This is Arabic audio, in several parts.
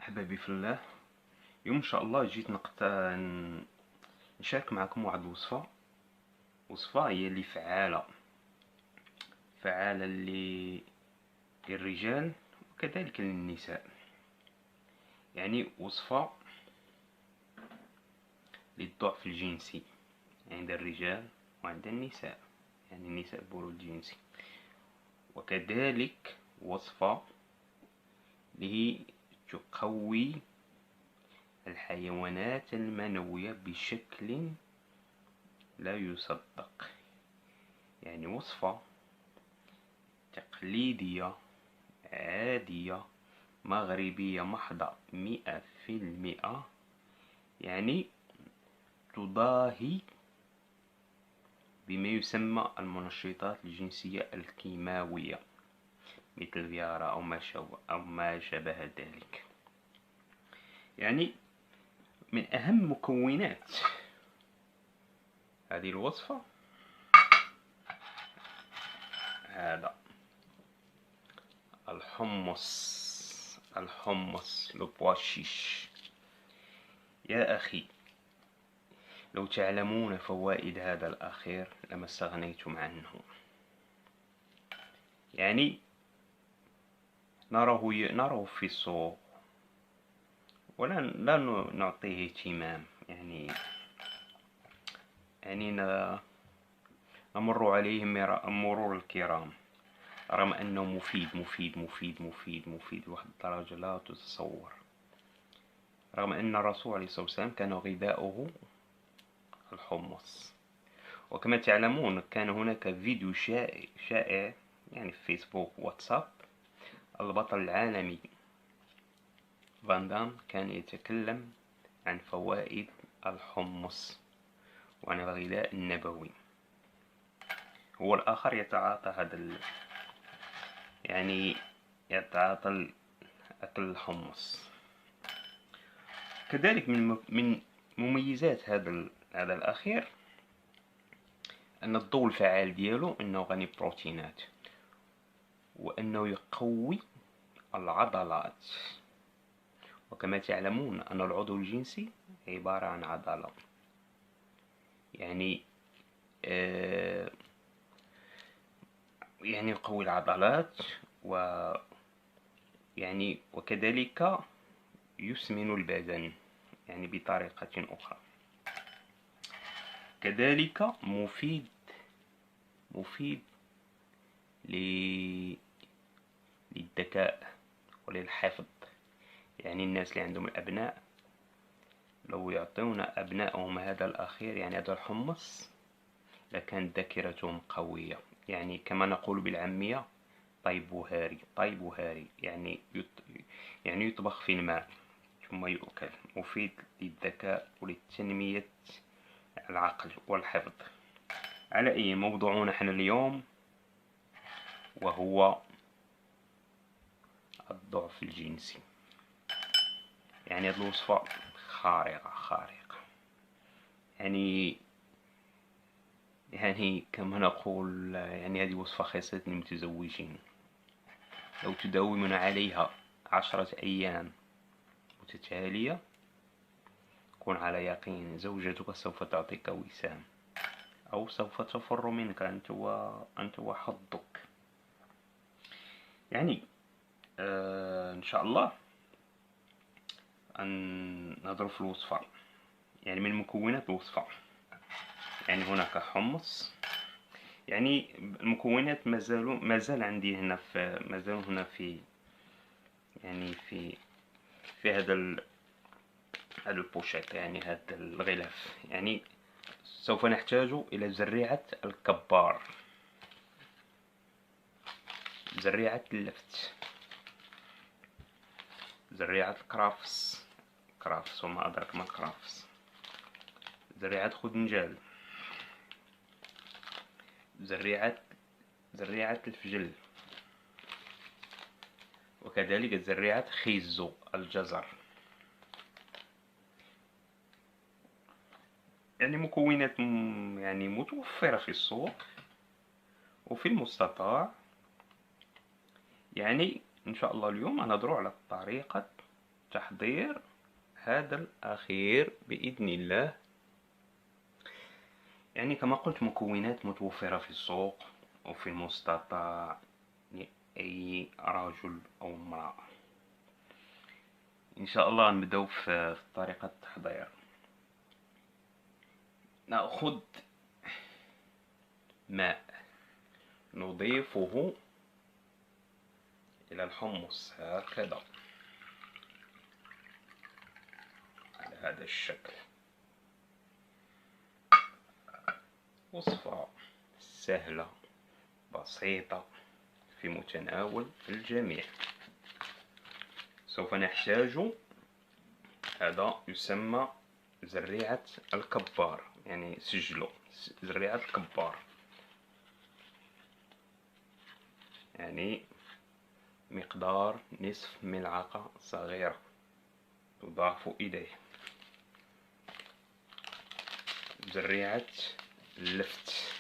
أحبابي في الله. اليوم إن شاء الله جيت نشارك معكم واحد وصفة هي اللي فعالة للرجال وكذلك للنساء. يعني وصفة للضعف الجنسي عند الرجال وعند النساء، يعني النساء البرود الجنسي، وكذلك وصفة لتقوي الحيوانات المنوية بشكل لا يصدق. يعني وصفة تقليدية عادية مغربية محضة 100%، يعني تضاهي بما يسمى المنشطات الجنسية الكيماوية مثل الفيارا أو ما شابه ذلك. يعني من أهم مكونات هذه الوصفة هذا الحمص لو بواشيش. يا أخي، لو تعلمون فوائد هذا الأخير لما استغنيتم عنه. يعني نراه في السوق ولا لا نعطيه اهتمام. يعني نمر عليه مرور الكرام، رغم أنه مفيد لواحد الدرجة لا تتصور. رغم أن الرسول عليه الصلاة والسلام كان غذاؤه الحمص. وكما تعلمون كان هناك فيديو شائع يعني في فيسبوك واتساب، البطل العالمي فان دام كان يتكلم عن فوائد الحمص وعن الغذاء النبوي. هو الآخر يتعاطى يتعاطى أكل الحمص. كذلك من مميزات هذا الأخير أن الضوء الفعال ديالو أنه غني بروتينات، وأنه يقوي العضلات. وكما تعلمون أن العضو الجنسي عبارة عن عضلة. يعني يقوي العضلات وكذلك يسمن البدن، يعني بطريقة أخرى. كذلك مفيد للذكاء وللحفظ. يعني الناس اللي عندهم الأبناء لو يعطون أبنائهم هذا الأخير، يعني هذا الحمص، لكانت ذاكرتهم قوية. يعني كما نقول بالعامية طيب وهاري. يعني يطبخ في الماء ثم يؤكل. مفيد للذكاء ولتنمية العقل والحفظ. على أي موضوعنا نحن اليوم وهو الضعف الجنسي. يعني هذه الوصفة خارقة. يعني كما نقول، يعني هذه وصفة خاصة للمتزوجين. لو تداومون عليها 10 أيام متتالية كن على يقين زوجتك سوف تعطيك وسام، أو سوف تفر منك أنت وحظك. يعني إن شاء الله أن نضرب في الوصفة. يعني من مكونات الوصفة، يعني هناك حمص. يعني المكونات مازال عندي هنا في يعني في هذا البوشيت، يعني هذا الغلاف. يعني سوف نحتاج إلى زريعة الكبار، زريعة اللفت، زريعة كرافس وما أدرك ما كرافس، زريعة خدنجال، زريعة الفجل، وكذلك زريعة خيزو الجزر. يعني مكونات يعني متوفرة في السوق وفي المستطاع. يعني إن شاء الله اليوم هنهضروا على طريقة تحضير هذا الأخير بإذن الله. يعني كما قلت مكونات متوفرة في السوق وفي المستطاع لأي رجل أو امرأة. إن شاء الله نبدأ في طريقة التحضير. نأخذ ماء نضيفه إلى الحمص هكذا على هذا الشكل. وصفة سهلة بسيطة في متناول الجميع. سوف نحتاج هذا يسمى زريعة الكبار، يعني سجله زريعة الكبار، يعني مقدار نصف ملعقة صغيرة تضاف إليه. زريعة اللفت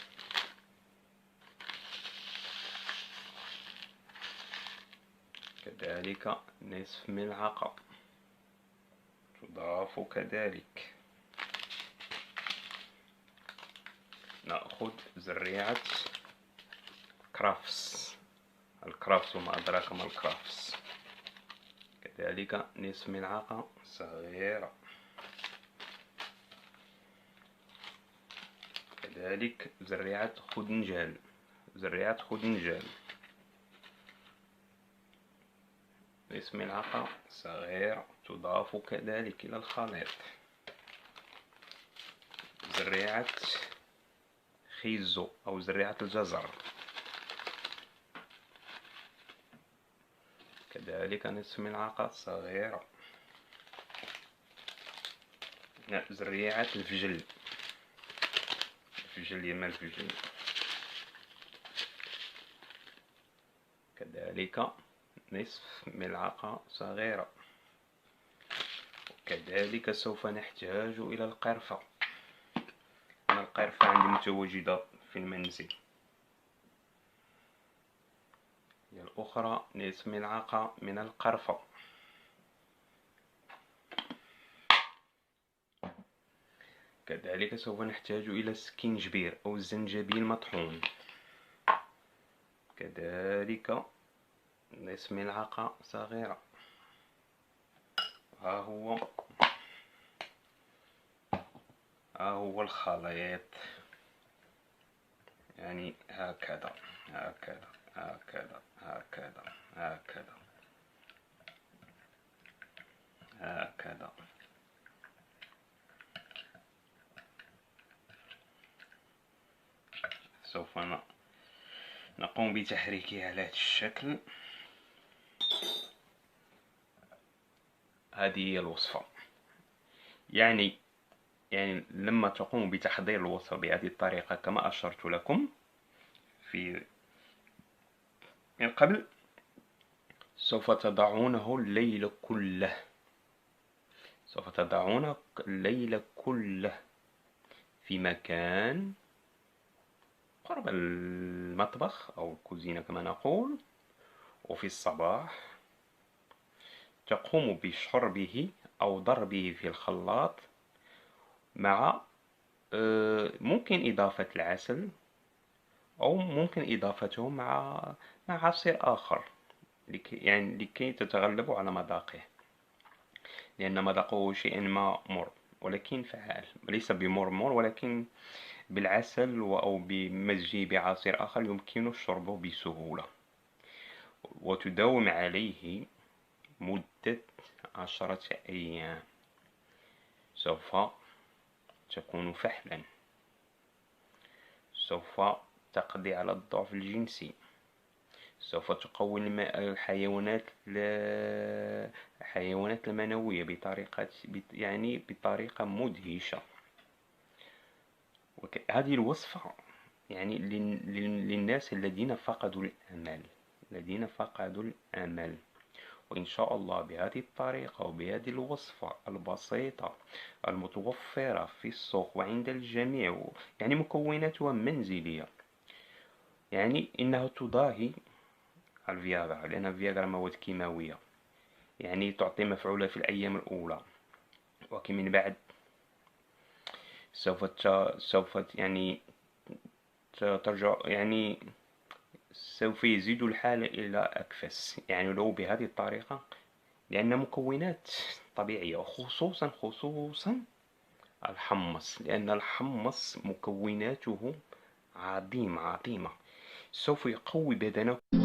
كذلك نصف ملعقة تضاف كذلك. نأخذ زريعة كرافس، الكرافس وما أدراك ما الكرافس، كذلك نصف ملعقة صغيرة. كذلك زريعة خدنجال، زريعة خدنجال نصف ملعقة صغيرة تضاف كذلك إلى الخليط. زريعة خيزو أو زريعة الجزر كذلك نصف ملعقة صغيرة. زريعة الفجل، الفجل يما الفجل كذلك نصف ملعقة صغيرة. وكذلك سوف نحتاج إلى القرفة. أنا القرفة عندي متواجدة في المنزل. هي الأخرى نصف ملعقة من القرفة. كذلك سوف نحتاج إلى السكينجبير أو الزنجبيل مطحون، كذلك نصف ملعقة صغيرة. ها هو الخليط، يعني هكذا هكذا هكذا هكذا هكذا هكذا. سوف نقوم بتحريكها على هذا الشكل. هذه هي الوصفة. يعني لما تقوم بتحضير الوصفة بهذه الطريقة كما أشرت لكم من قبل، سوف تضعونه الليل كله، سوف تضعونه الليل كله في مكان قرب المطبخ أو الكوزينة كما نقول. وفي الصباح تقوم بشربه أو ضربه في الخلاط مع ممكن إضافة العسل أو ممكن إضافته مع عصير آخر لكي تتغلبوا على مذاقه، لأن مذاقه شيئا ما مر ولكن فعال، ليس بمر ولكن بالعسل أو بمزجه بعصير آخر يمكن شربه بسهولة. وتداوم عليه مدة 10 أيام، سوف تكون فحلا، سوف تقضي على الضعف الجنسي، سوف تقوي الحيوانات المنوية بطريقة مدهشة. هذه الوصفة يعني للناس الذين فقدوا الأمل، وإن شاء الله بهذه الطريقة وبهذه الوصفة البسيطة المتوفرة في السوق وعند الجميع، يعني مكوناتها منزلية، يعني إنها تضاهي الفياغرا، لأن الفياغرا مواد كيماوية، يعني تعطي مفعولها في الأيام الأولى، ولكن من بعد سوف يعني ترجع، يعني سوف يزيد الحال إلى أكفس، يعني لو بهذه الطريقة، لأن مكونات طبيعية، خصوصا الحمص، لأن الحمص مكوناته عظيمة، سوف يقوي بدنك.